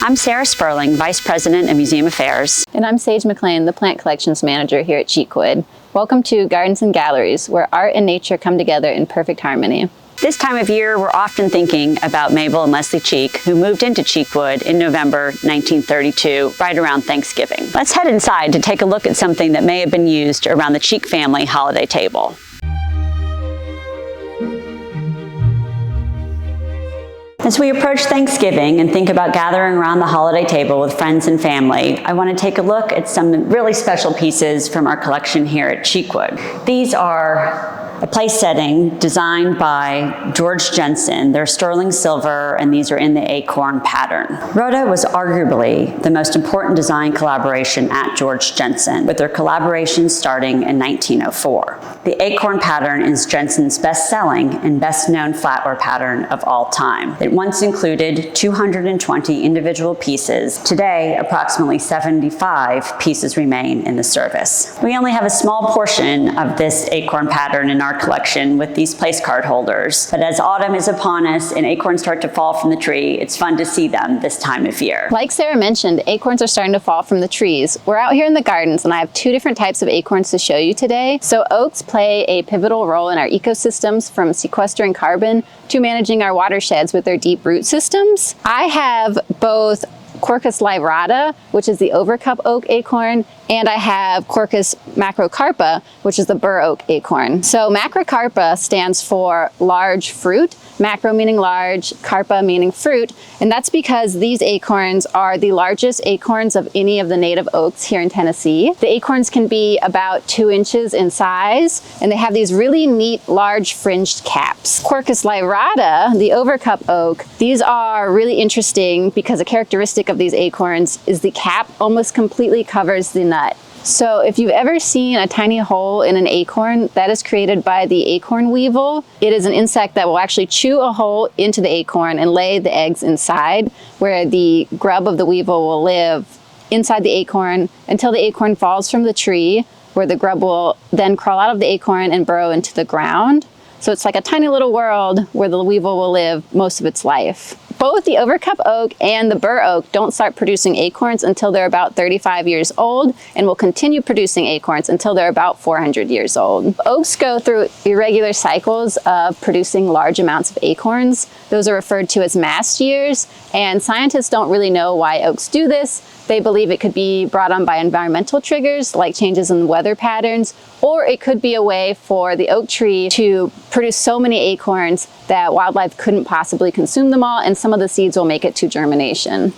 I'm Sarah Sperling, Vice President of Museum Affairs. And I'm Sage McLean, the Plant Collections Manager here at Cheekwood. Welcome to Gardens and Galleries, where art and nature come together in perfect harmony. This time of year, we're often thinking about Mabel and Leslie Cheek, who moved into Cheekwood in November 1932, right around Thanksgiving. Let's head inside to take a look at something that may have been used around the Cheek family holiday table. As we approach Thanksgiving and think about gathering around the holiday table with friends and family, I want to take a look at some really special pieces from our collection here at Cheekwood. These are a place setting designed by Georg Jensen. They're sterling silver, and these are in the Acorn pattern. Rhoda was arguably the most important design collaboration at Georg Jensen, with their collaboration starting in 1904. The Acorn pattern is Jensen's best-selling and best-known flatware pattern of all time. It once included 220 individual pieces. Today, approximately 75 pieces remain in the service. We only have a small portion of this Acorn pattern in our collection with these place card holders. But as autumn is upon us and acorns start to fall from the tree, it's fun to see them this time of year. Like Sarah mentioned, acorns are starting to fall from the trees. We're out here in the gardens and I have two different types of acorns to show you today. So oaks play a pivotal role in our ecosystems, from sequestering carbon to managing our watersheds with their deep root systems. I have both Quercus lyrata, which is the overcup oak acorn, and I have Quercus macrocarpa, which is the bur oak acorn. So macrocarpa stands for large fruit, macro meaning large, carpa meaning fruit, and that's because these acorns are the largest acorns of any of the native oaks here in Tennessee. The acorns can be about 2 inches in size, and they have these really neat large fringed caps. Quercus lyrata, the overcup oak, these are really interesting because a characteristic of these acorns is the cap almost completely covers the nut. So if you've ever seen a tiny hole in an acorn, that is created by the acorn weevil. It is an insect that will actually chew a hole into the acorn and lay the eggs inside, where the grub of the weevil will live inside the acorn until the acorn falls from the tree, where the grub will then crawl out of the acorn and burrow into the ground. So it's like a tiny little world where the weevil will live most of its life. Both the overcup oak and the bur oak don't start producing acorns until they're about 35 years old, and will continue producing acorns until they're about 400 years old. Oaks go through irregular cycles of producing large amounts of acorns. Those are referred to as mast years, and scientists don't really know why oaks do this. They believe it could be brought on by environmental triggers like changes in weather patterns, or it could be a way for the oak tree to produce so many acorns that wildlife couldn't possibly consume them all, and some of the seeds will make it to germination.